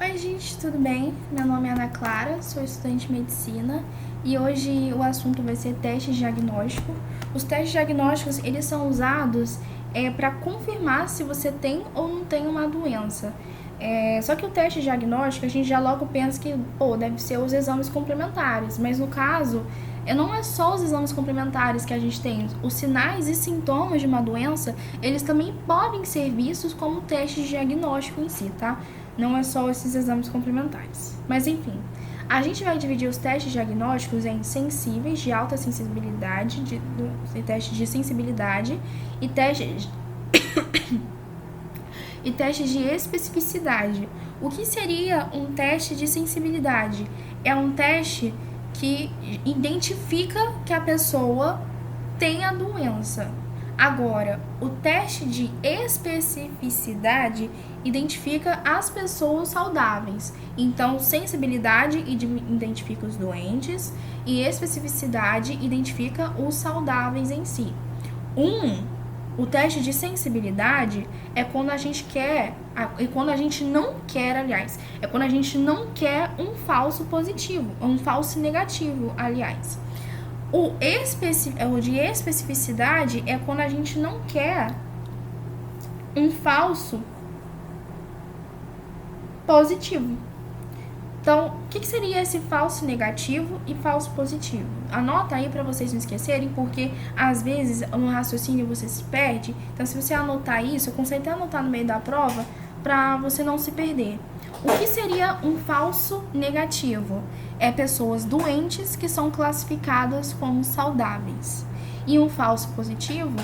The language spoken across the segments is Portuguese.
Oi gente, tudo bem? Meu nome é Ana Clara, sou estudante de medicina e hoje o assunto vai ser teste diagnóstico. Os testes diagnósticos, eles são usados para confirmar se você tem ou não tem uma doença. Só que o teste diagnóstico, a gente já logo pensa que, deve ser os exames complementares, mas no caso, não é só os exames complementares que a gente tem. Os sinais e sintomas de uma doença, eles também podem ser vistos como teste diagnóstico em si, tá? Não é só esses exames complementares. Mas enfim, a gente vai dividir os testes diagnósticos em sensíveis, de alta sensibilidade, teste de sensibilidade e testes e testes de especificidade. O que seria um teste de sensibilidade? É um teste que identifica que a pessoa tem a doença. Agora, o teste de especificidade identifica as pessoas saudáveis. Então, sensibilidade identifica os doentes e especificidade identifica os saudáveis em si. O teste de sensibilidade é quando a gente quer, e quando a gente não quer, aliás, é quando a gente não quer um falso positivo, um falso negativo, aliás. O de especificidade é quando a gente não quer um falso positivo. Então, o que seria esse falso negativo e falso positivo? Anota aí para vocês não esquecerem, porque às vezes no raciocínio você se perde. Então, se você anotar isso, eu consigo até anotar no meio da prova para você não se perder. O que seria um falso negativo? É pessoas doentes que são classificadas como saudáveis. E um falso positivo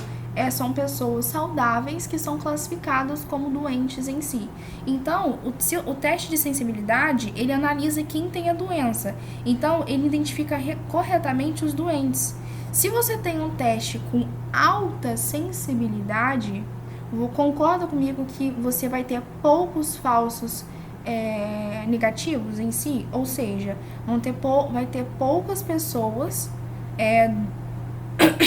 são pessoas saudáveis que são classificadas como doentes em si. Então, o teste de sensibilidade, ele analisa quem tem a doença. Então, ele identifica corretamente os doentes. Se você tem um teste com alta sensibilidade, concorda comigo que você vai ter poucos falsos negativos em si? Ou seja, vai ter poucas pessoas,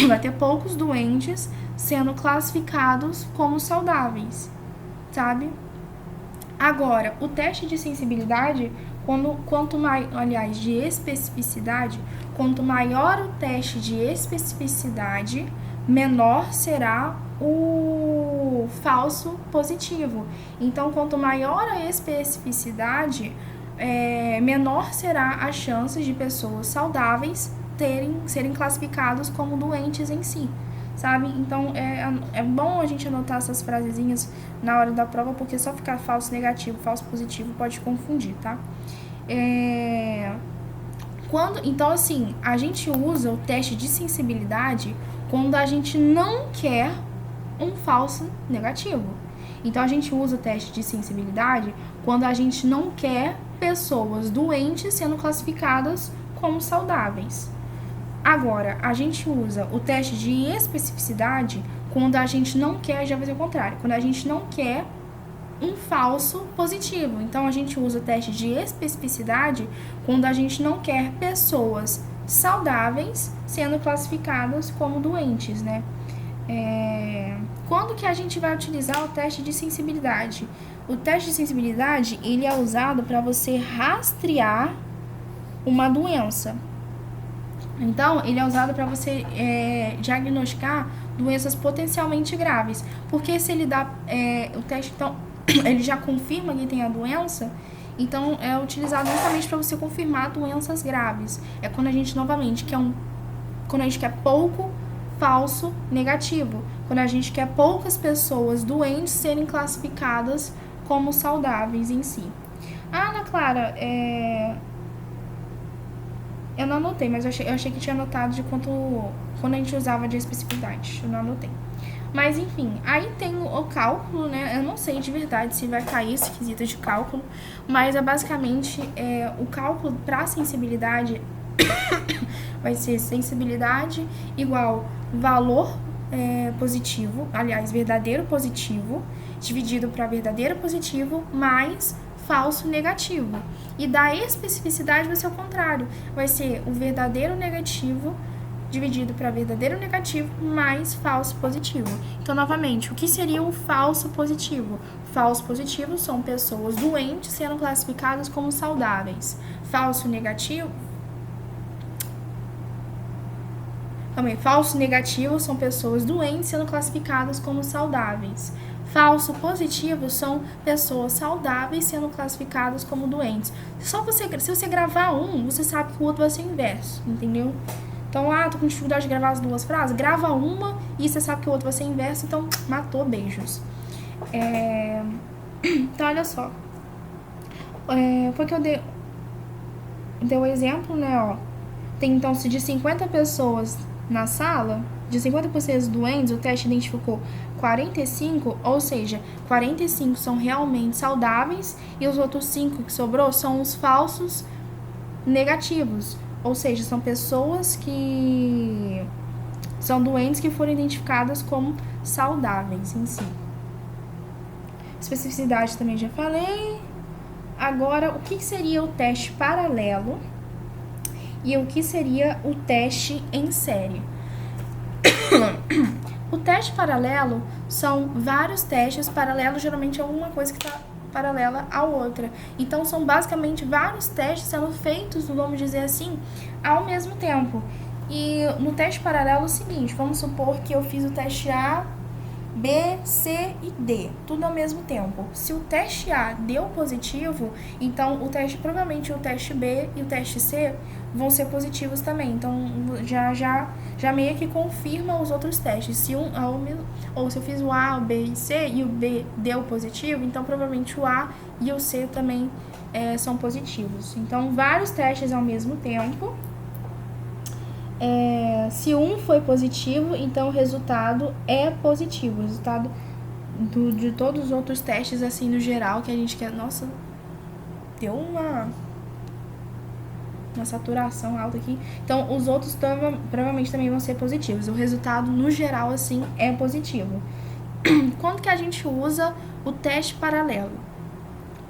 vai ter poucos doentes sendo classificados como saudáveis, sabe? Agora, o teste de sensibilidade, de especificidade, quanto maior o teste de especificidade, menor será o falso positivo. Então, quanto maior a especificidade, menor será a chance de pessoas saudáveis serem classificados como doentes em si, sabe? Então, é bom a gente anotar essas frasezinhas na hora da prova, porque só ficar falso negativo, falso positivo pode confundir, tá? Então, assim, a gente usa o teste de sensibilidade quando a gente não quer um falso negativo. Então, a gente usa o teste de sensibilidade quando a gente não quer pessoas doentes sendo classificadas como saudáveis. Agora, a gente usa o teste de especificidade quando a gente não quer, já vai ser o contrário, quando a gente não quer um falso positivo. Então, a gente usa o teste de especificidade quando a gente não quer pessoas saudáveis sendo classificadas como doentes, né? Quando que a gente vai utilizar o teste de sensibilidade? O teste de sensibilidade, ele é usado para você rastrear uma doença. Então, ele é usado para você diagnosticar doenças potencialmente graves. Porque se ele dá o teste, então, ele já confirma que tem a doença, então é utilizado justamente para você confirmar doenças graves. É quando a gente, novamente, quando a gente quer pouco falso negativo. Quando a gente quer poucas pessoas doentes serem classificadas como saudáveis em si. Ah, Ana Clara, eu não anotei, mas eu achei que tinha anotado de quando a gente usava de especificidade. Eu não anotei. Mas, enfim, aí tem o cálculo, né? Eu não sei de verdade se vai cair esse quesito de cálculo, mas basicamente o cálculo para sensibilidade vai ser sensibilidade igual valor positivo, aliás, verdadeiro positivo, dividido para verdadeiro positivo mais falso negativo. E da especificidade vai ser o contrário, vai ser o verdadeiro negativo dividido para verdadeiro negativo mais falso positivo. Então, novamente, o que seria o falso positivo? Falso positivo são pessoas doentes sendo classificadas como saudáveis. Falso negativo são pessoas doentes sendo classificadas como saudáveis. Falso positivo são pessoas saudáveis sendo classificadas como doentes. Se você gravar um, você sabe que o outro vai ser o inverso, entendeu? Então, tô com dificuldade de gravar as duas frases. Grava uma e você sabe que o outro vai ser o inverso, então matou, beijos. Então, olha só. Porque eu dei o exemplo, né, ó. Tem, então, se de 50 pessoas na sala, de 50 pessoas doentes, o teste identificou 45, ou seja, 45 são realmente saudáveis e os outros 5 que sobrou são os falsos negativos, ou seja, são pessoas que são doentes que foram identificadas como saudáveis em si. Especificidade também já falei. Agora, o que seria o teste paralelo e o que seria o teste em série? O teste paralelo são vários testes. Paralelo geralmente é alguma coisa que está paralela à outra. Então, são basicamente vários testes sendo feitos, vamos dizer assim, ao mesmo tempo. E no teste paralelo é o seguinte, vamos supor que eu fiz o teste A, B, C e D, tudo ao mesmo tempo. Se o teste A deu positivo, então provavelmente o teste B e o teste C vão ser positivos também. Então já meio que confirma os outros testes. Se ou se eu fiz o A, o B e C e o B deu positivo, então provavelmente o A e o C também são positivos. Então, vários testes ao mesmo tempo. Se um foi positivo, então o resultado é positivo. O resultado de todos os outros testes, assim, no geral, que a gente quer... Nossa, deu uma saturação alta aqui. Então, os outros provavelmente também vão ser positivos. O resultado, no geral, assim, é positivo. Quando que a gente usa o teste paralelo?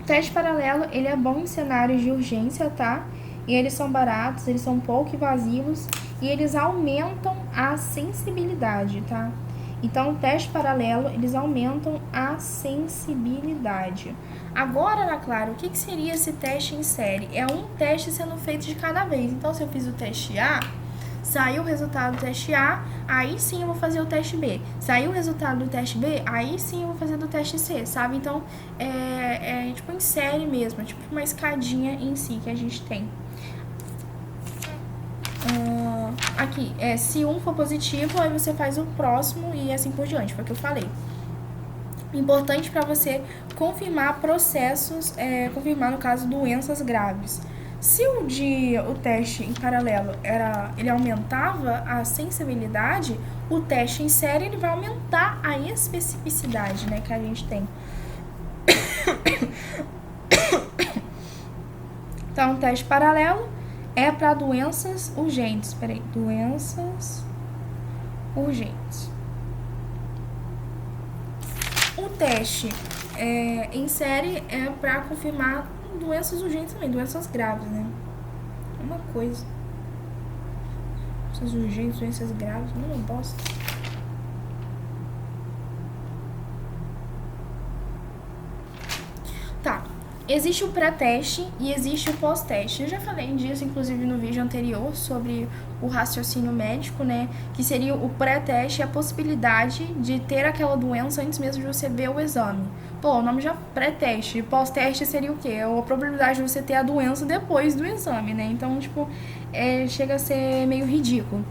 O teste paralelo, ele é bom em cenários de urgência, tá? E eles são baratos, eles são pouco invasivos e eles aumentam a sensibilidade, tá? Então, o teste paralelo, eles aumentam a sensibilidade. Agora, Ana Clara, o que seria esse teste em série? É um teste sendo feito de cada vez. Então, se eu fiz o teste A, saiu o resultado do teste A, aí sim eu vou fazer o teste B. Saiu o resultado do teste B, aí sim eu vou fazer do teste C, sabe? Então, é tipo em série mesmo, é tipo uma escadinha em si que a gente tem. Aqui, se um for positivo, aí você faz o próximo e assim por diante, foi o que eu falei. Importante para você confirmar processos, confirmar, no caso, doenças graves. Se o teste em paralelo ele aumentava a sensibilidade, o teste em série ele vai aumentar a especificidade, né, que a gente tem. Então, o teste paralelo é para doenças urgentes. Doenças urgentes. O teste em série é para confirmar doenças urgentes também, doenças graves, né? É uma coisa. Doenças urgentes, doenças graves, não posso. Tá. Existe o pré-teste e existe o pós-teste. Eu já falei disso, inclusive, no vídeo anterior sobre o raciocínio médico, né? Que seria o pré-teste, a possibilidade de ter aquela doença antes mesmo de você ver o exame. Pô, o nome já pré-teste. Pós-teste seria o quê? A probabilidade de você ter a doença depois do exame, né? Então, tipo, chega a ser meio ridículo.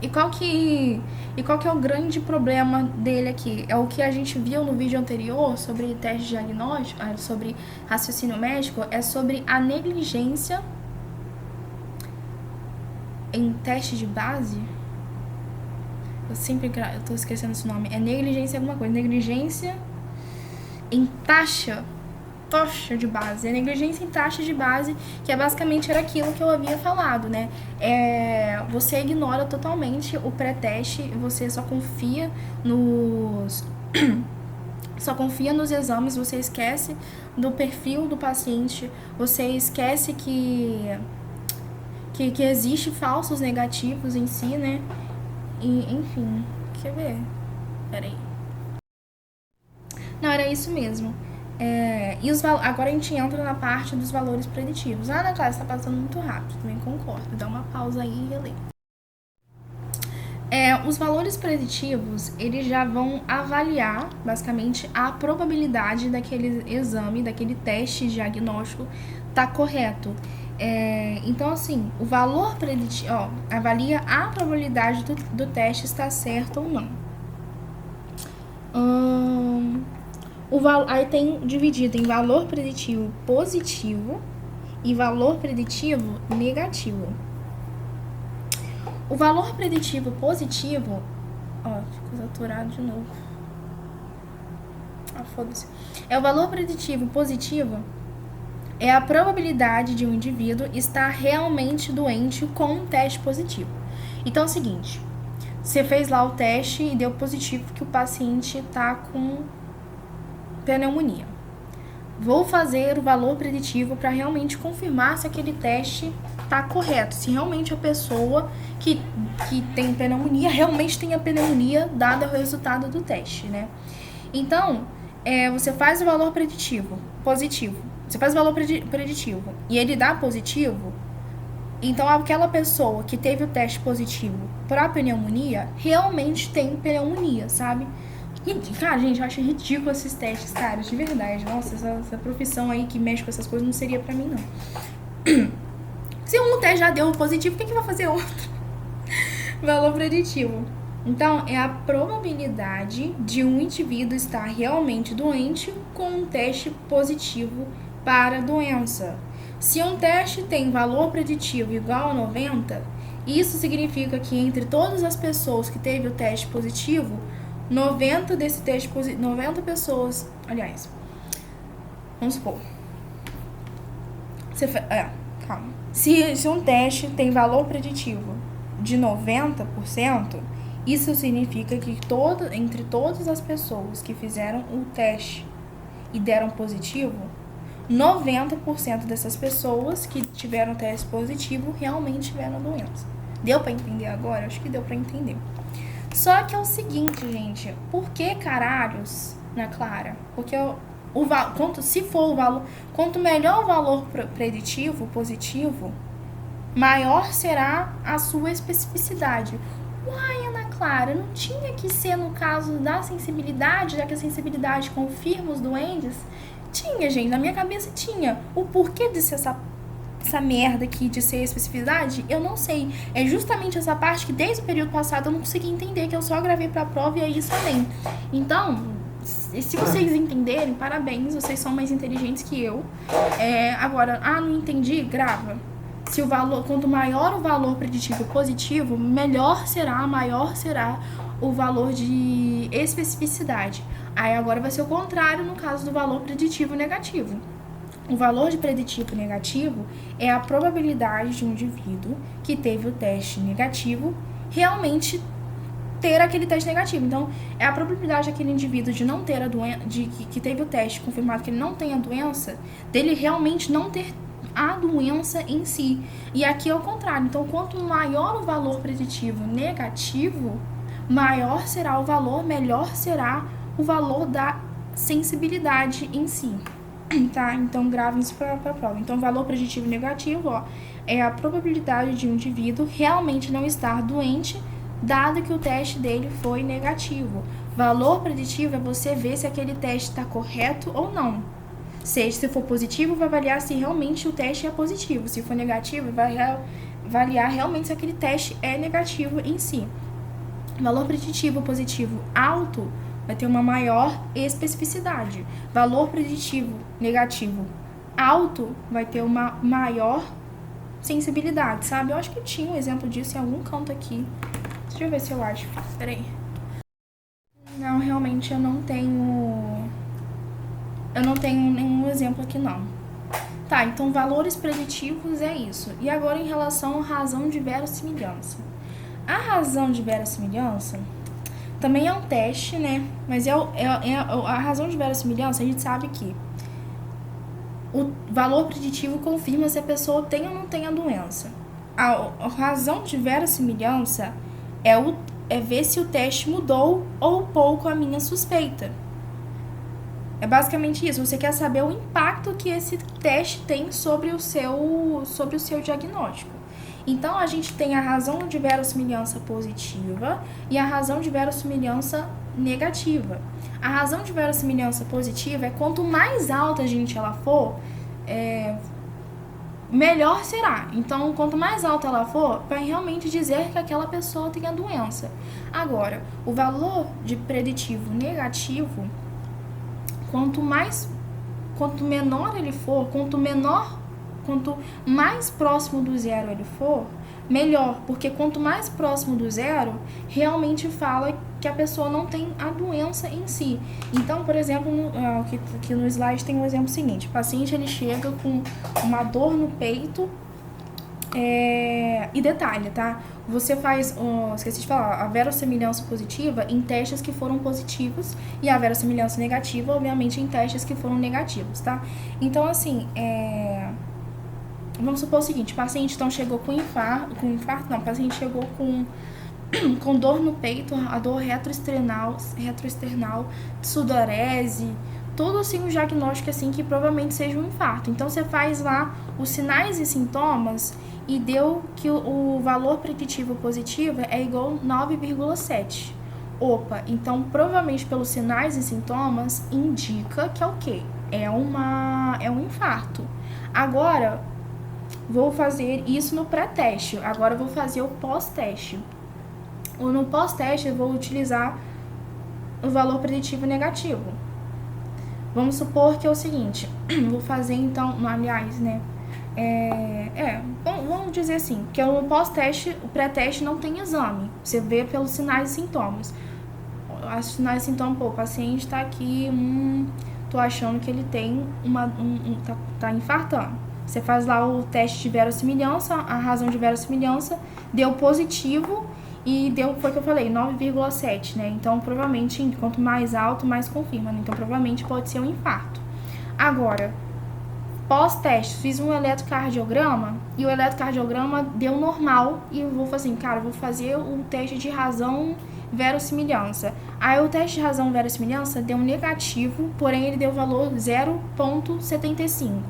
E qual que é o grande problema dele aqui? É o que a gente viu no vídeo anterior sobre teste diagnóstico, sobre raciocínio médico, é sobre a negligência em teste de base. Eu tô esquecendo esse nome. É negligência alguma coisa. Negligência em taxa de base. A negligência em taxa de base, que basicamente era aquilo que eu havia falado, né? Você ignora totalmente o pré-teste, você só confia nos exames, você esquece do perfil do paciente, você esquece que que existe falsos negativos em si, né? E, enfim, quer ver? Peraí. Não, era isso mesmo. Agora a gente entra na parte dos valores preditivos. Ah, Ana Clara, você tá passando muito rápido. Também concordo. Dá uma pausa aí e relê. Os valores preditivos, eles já vão avaliar, basicamente, a probabilidade daquele exame, daquele teste diagnóstico tá correto. Então, assim, o valor preditivo, avalia a probabilidade do teste estar certo ou não. Aí tem dividido em valor preditivo positivo e valor preditivo negativo. O valor preditivo positivo... ficou saturado de novo. Foda-se. O valor preditivo positivo é a probabilidade de um indivíduo estar realmente doente com um teste positivo. Então é o seguinte, você fez lá o teste e deu positivo que o paciente está com pneumonia. Vou fazer o valor preditivo para realmente confirmar se aquele teste está correto, se realmente a pessoa que tem pneumonia realmente tem a pneumonia dado o resultado do teste, né? Então, você faz o valor preditivo positivo, você faz o valor preditivo e ele dá positivo, então aquela pessoa que teve o teste positivo para pneumonia realmente tem pneumonia, sabe? Cara, gente, eu acho ridículo esses testes, cara, de verdade. Nossa, essa profissão aí que mexe com essas coisas não seria pra mim, não. Se um teste já deu positivo, por que vai fazer outro? Valor preditivo. Então, é a probabilidade de um indivíduo estar realmente doente com um teste positivo para a doença. Se um teste tem valor preditivo igual a 90, isso significa que entre todas as pessoas que teve o teste positivo, 90 desse teste positivo, 90 pessoas, aliás, vamos supor, calma. Se um teste tem valor preditivo de 90%, isso significa que entre todas as pessoas que fizeram o teste e deram positivo, 90% dessas pessoas que tiveram teste positivo realmente tiveram a doença. Deu pra entender agora? Acho que deu pra entender. Só que é o seguinte, gente, por que caralhos, né, Clara? Porque quanto melhor o valor preditivo, positivo, maior será a sua especificidade. Uai, Ana Clara, não tinha que ser no caso da sensibilidade, já que a sensibilidade confirma os doentes? Tinha, gente, na minha cabeça tinha. O porquê de ser essa merda aqui de ser especificidade, eu não sei. É justamente essa parte que desde o período passado eu não consegui entender, que eu só gravei pra prova e é isso além. Então, se vocês entenderem, parabéns, vocês são mais inteligentes que eu. Agora, não entendi, grava. Quanto maior o valor preditivo positivo, maior será o valor de especificidade. Aí agora vai ser o contrário no caso do valor preditivo negativo. O valor de preditivo negativo é a probabilidade de um indivíduo que teve o teste negativo realmente ter aquele teste negativo. Então, é a probabilidade daquele indivíduo de não ter a doença, que teve o teste confirmado que ele não tem a doença, dele realmente não ter a doença em si. E aqui é o contrário. Então, quanto maior o valor preditivo negativo, maior será o valor, melhor será o valor da sensibilidade em si. Tá? Então, gravem isso para a prova. Então, valor preditivo negativo, é a probabilidade de um indivíduo realmente não estar doente, dado que o teste dele foi negativo. Valor preditivo é você ver se aquele teste está correto ou não. Se for positivo, vai avaliar se realmente o teste é positivo. Se for negativo, vai avaliar realmente se aquele teste é negativo em si. Valor preditivo positivo alto vai ter uma maior especificidade. Valor preditivo negativo alto vai ter uma maior sensibilidade, sabe? Eu acho que tinha um exemplo disso em algum canto aqui. Deixa eu ver se eu acho. Peraí. Não, realmente eu não tenho nenhum exemplo aqui, não. Tá, então valores preditivos é isso. E agora em relação à razão de verossimilhança. A razão de verossimilhança também é um teste, né? Mas a razão de verossimilhança, a gente sabe que o valor preditivo confirma se a pessoa tem ou não tem a doença. a razão de verossimilhança é ver se o teste mudou ou pouco a minha suspeita. É basicamente isso. Você quer saber o impacto que esse teste tem sobre o seu diagnóstico. Então, a gente tem a razão de verossimilhança positiva e a razão de verossimilhança negativa. A razão de verossimilhança positiva é quanto mais alta a gente ela for, melhor será. Então, quanto mais alta ela for, vai realmente dizer que aquela pessoa tem a doença. Agora, o valor de preditivo negativo, quanto menor ele for, quanto mais próximo do zero ele for, melhor, porque quanto mais próximo do zero, realmente fala que a pessoa não tem a doença em si. Então, por exemplo, aqui no slide tem um exemplo seguinte: o paciente ele chega com uma dor no peito, e detalhe, tá? Você faz, esqueci de falar, a verossimilhança positiva em testes que foram positivos e a verossimilhança negativa, obviamente, em testes que foram negativos, tá? Então, assim, vamos supor o seguinte: o paciente então chegou o paciente chegou com dor no peito, a dor retroesternal, sudorese, todo assim um diagnóstico assim que provavelmente seja um infarto. Então você faz lá os sinais e sintomas e deu que o valor preditivo positivo é igual a 9,7. Opa, então provavelmente pelos sinais e sintomas indica que é o quê? É um infarto. Agora, vou fazer isso no pré-teste. Agora eu vou fazer o pós-teste. Ou no pós-teste eu vou utilizar o valor preditivo negativo. Vamos supor que é o seguinte, vou fazer então, aliás, né? Vamos dizer assim, que no pós-teste, o pré-teste não tem exame. Você vê pelos sinais e sintomas. Os sinais e sintomas, o paciente tá aqui, tô achando que ele tem tá infartando. Você faz lá o teste de verossimilhança, a razão de verossimilhança, deu positivo e foi o que eu falei, 9,7, né? Então, provavelmente, quanto mais alto, mais confirma, né? Então, provavelmente pode ser um infarto. Agora, pós-teste, fiz um eletrocardiograma e o eletrocardiograma deu normal e eu vou fazer, vou fazer o teste de razão verossimilhança. Aí o teste de razão verossimilhança deu negativo, porém ele deu valor 0,75.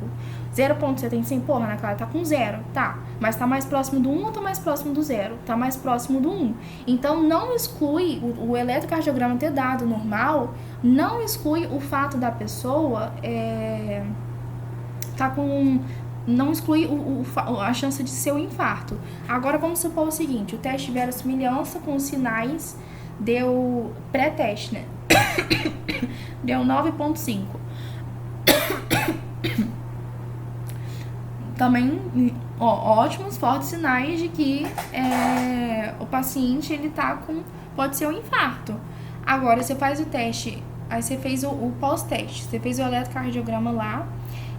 0,75, porra, Ana Clara, tá com 0, tá. Mas tá mais próximo do 1 ou tá mais próximo do 0? Tá mais próximo do 1. Então, não exclui o eletrocardiograma ter dado normal, não exclui o fato da pessoa não exclui a chance de ser um infarto. Agora, vamos supor o seguinte: o teste de verossimilhança com os sinais deu pré-teste, né? Deu 9,5. Também, ótimos, fortes sinais de que o paciente ele pode ser um infarto. Agora, você faz o teste, aí você fez o pós-teste, você fez o eletrocardiograma lá,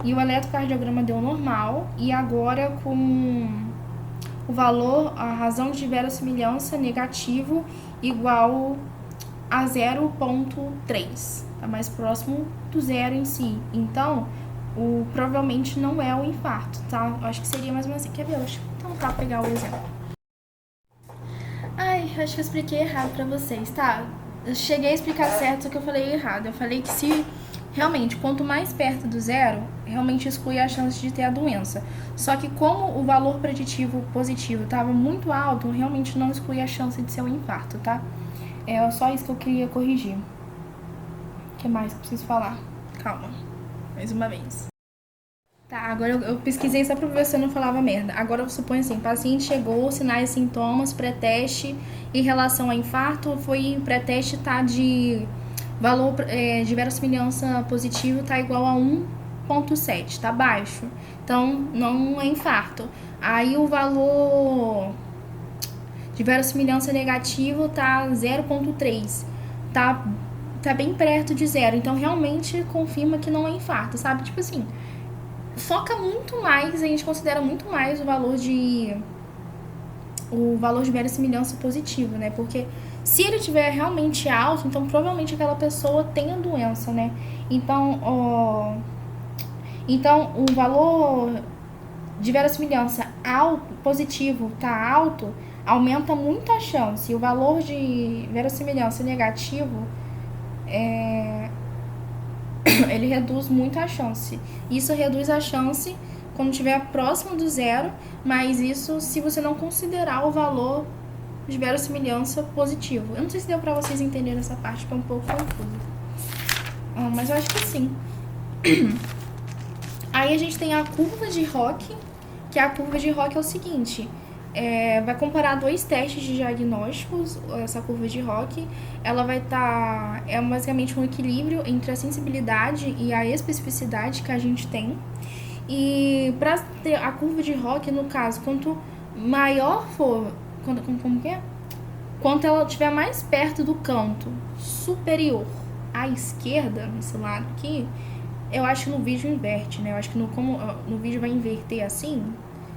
e o eletrocardiograma deu normal, e agora com o valor, a razão de verossimilhança negativo igual a 0,3. Tá mais próximo do zero em si. Então, provavelmente não é o infarto, tá? Eu acho que seria mais ou menos assim. Quer ver? Então tá, pegar o exemplo. Ai, acho que eu expliquei errado pra vocês, tá? Eu cheguei a explicar certo, só que eu falei errado. Eu falei que se realmente, quanto mais perto do zero, realmente exclui a chance de ter a doença. Só que como o valor preditivo positivo estava muito alto, realmente não exclui a chance de ser um infarto, tá? É só isso que eu queria corrigir. O que mais que eu preciso falar? Calma. Mais uma vez. Tá, agora eu pesquisei só pra ver se eu não falava merda. Agora eu suponho assim: paciente chegou, sinais e sintomas, pré-teste em relação a infarto, foi pré-teste tá de valor de verossimilhança positivo tá igual a 1,7, tá baixo. Então, não é infarto. Aí o valor de verossimilhança negativo tá 0,3. Tá bem perto de zero. Então, realmente confirma que não é infarto, sabe? Tipo assim, foca muito mais, a gente considera muito mais o valor de verossimilhança positivo, né? Porque se ele tiver realmente alto, então provavelmente aquela pessoa tem a doença, né? Então o valor de verossimilhança positivo tá alto, aumenta muito a chance. E o valor de verossimilhança negativo ele reduz muito a chance. Isso reduz a chance quando estiver próximo do zero, mas isso se você não considerar o valor de verossimilhança positivo. Eu não sei se deu pra vocês entenderem essa parte, que é um pouco confusa. Mas eu acho que sim. Aí a gente tem a curva de Rock, que a curva de Rock é o seguinte... vai comparar dois testes de diagnósticos, essa curva de Rock. Ela vai estar... é basicamente um equilíbrio entre a sensibilidade e a especificidade que a gente tem. E para ter a curva de Rock, no caso, quanto maior for... Como que é? Quanto ela estiver mais perto do canto superior à esquerda, nesse lado aqui, eu acho que no vídeo inverte, né? Eu acho que no vídeo vai inverter assim.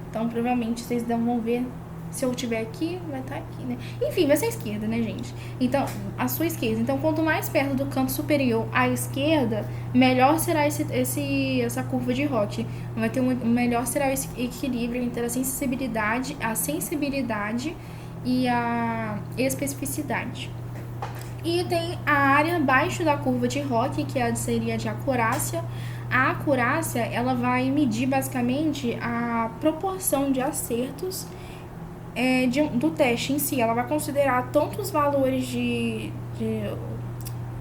Então, provavelmente, vocês vão ver, se eu tiver aqui, vai estar aqui, né? Enfim, vai ser a esquerda, né, gente? Então, a sua esquerda. Então, quanto mais perto do canto superior à esquerda, melhor será essa curva de Rock. Vai ter melhor será esse equilíbrio entre a sensibilidade e a especificidade. E tem a área abaixo da curva de Rock, que seria de acurácia. A acurácia, ela vai medir basicamente a proporção de acertos do teste em si. Ela vai considerar tanto os valores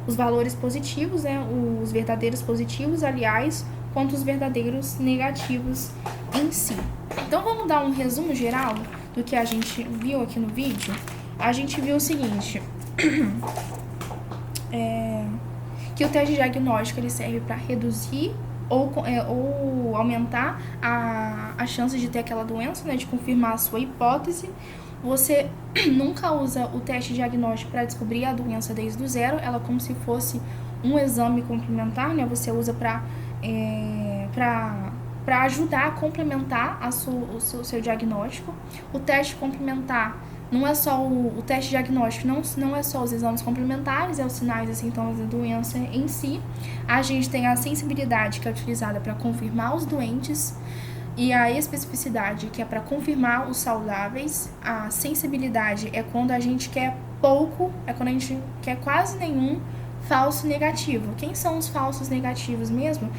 os valores positivos, né, os verdadeiros positivos, aliás, quanto os verdadeiros negativos em si. Então, vamos dar um resumo geral do que a gente viu aqui no vídeo. A gente viu o seguinte... que o teste diagnóstico ele serve para reduzir ou aumentar a chance de ter aquela doença, né, de confirmar a sua hipótese. Você nunca usa o teste diagnóstico para descobrir a doença desde o zero, ela é como se fosse um exame complementar, né, você usa para ajudar a complementar o seu diagnóstico. O teste complementar não é só o teste diagnóstico, não é só os exames complementares, é os sinais e sintomas da doença em si. A gente tem a sensibilidade, que é utilizada para confirmar os doentes, e a especificidade, que é para confirmar os saudáveis. A sensibilidade é quando a gente quer pouco, é quando a gente quer quase nenhum falso negativo. Quem são os falsos negativos mesmo?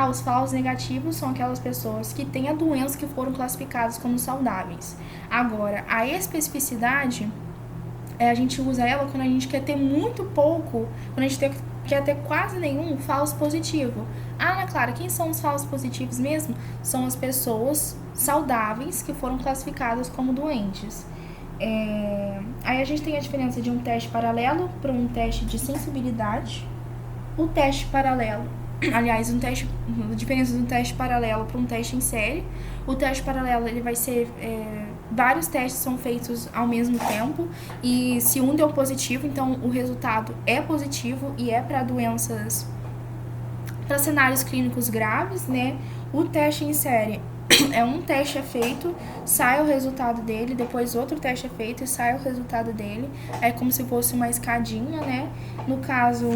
Os falsos negativos são aquelas pessoas que têm a doença que foram classificadas como saudáveis. Agora, a especificidade, a gente usa ela quando a gente quer ter muito pouco, quando a gente quer ter quase nenhum falso positivo. Ana Clara, quem são os falsos positivos mesmo? São as pessoas saudáveis que foram classificadas como doentes. Aí a gente tem a diferença de um teste paralelo para um teste de sensibilidade. O teste paralelo, aliás, a diferença de um teste paralelo para um teste em série. O teste paralelo ele vai ser vários testes são feitos ao mesmo tempo, e se um deu positivo, então o resultado é positivo e é para doenças, para cenários clínicos graves, né? O teste em série um teste é feito, sai o resultado dele, depois outro teste é feito e sai o resultado dele. É como se fosse uma escadinha, né? No caso,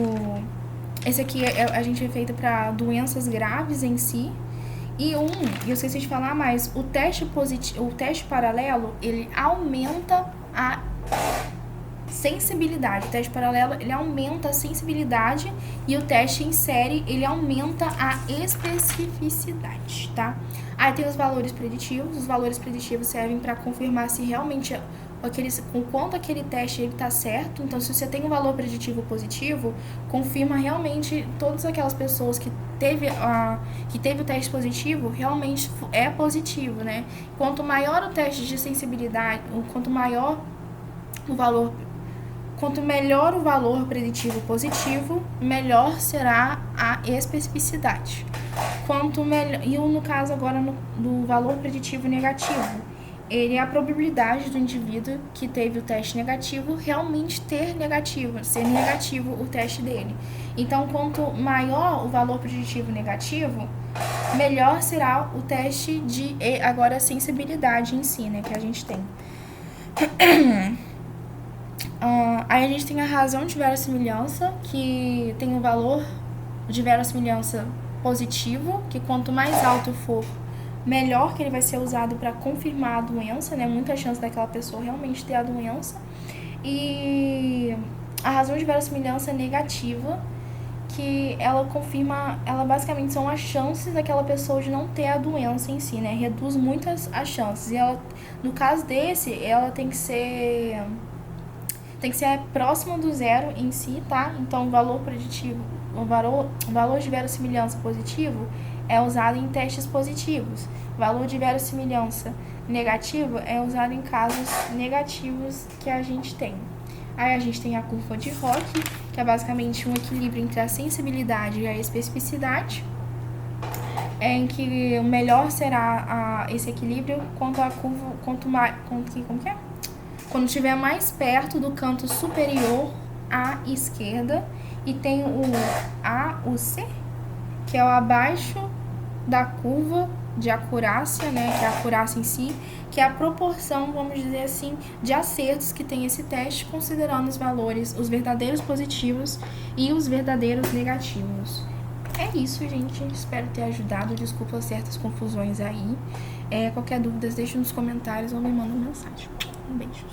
esse aqui a gente é feito para doenças graves em si. E eu esqueci de falar, mas o teste paralelo, ele aumenta a sensibilidade. O teste paralelo, ele aumenta a sensibilidade, e o teste em série, ele aumenta a especificidade, tá? Aí tem os valores preditivos. Os valores preditivos servem para confirmar se realmente com quanto aquele teste ele tá certo. Então, se você tem um valor preditivo positivo, confirma realmente todas aquelas pessoas que teve o teste positivo, realmente é positivo, né? Quanto maior o teste de sensibilidade, quanto melhor o valor preditivo positivo, melhor será a especificidade. E no caso agora do valor preditivo negativo, ele é a probabilidade do indivíduo que teve o teste negativo realmente ser negativo o teste dele. Então, quanto maior o valor preditivo negativo, melhor será o teste de agora sensibilidade em si, né, que a gente tem. Aí a gente tem a razão de verossimilhança, que tem um valor de verossimilhança positivo, que quanto mais alto for melhor que ele vai ser usado para confirmar a doença, né? Muita chance daquela pessoa realmente ter a doença. E a razão de verossimilhança é negativa, que ela confirma, ela basicamente são as chances daquela pessoa de não ter a doença em si, né? Reduz muitas as chances. E ela, no caso desse, ela tem que ser próxima do zero em si, tá? Então, o valor preditivo, o valor de verossimilhança positivo é usado em testes positivos. O valor de verossimilhança negativo é usado em casos negativos que a gente tem. Aí a gente tem a curva de Roque, que é basicamente um equilíbrio entre a sensibilidade e a especificidade, em que o melhor será esse equilíbrio quando estiver mais perto do canto superior à esquerda, e tem o AUC, que é o abaixo da curva de acurácia, né, que é a acurácia em si, que é a proporção, vamos dizer assim, de acertos que tem esse teste, considerando os valores, os verdadeiros positivos e os verdadeiros negativos. É isso, gente. Espero ter ajudado. Desculpa certas confusões aí. Qualquer dúvida, deixe nos comentários ou me manda uma mensagem. Um beijo.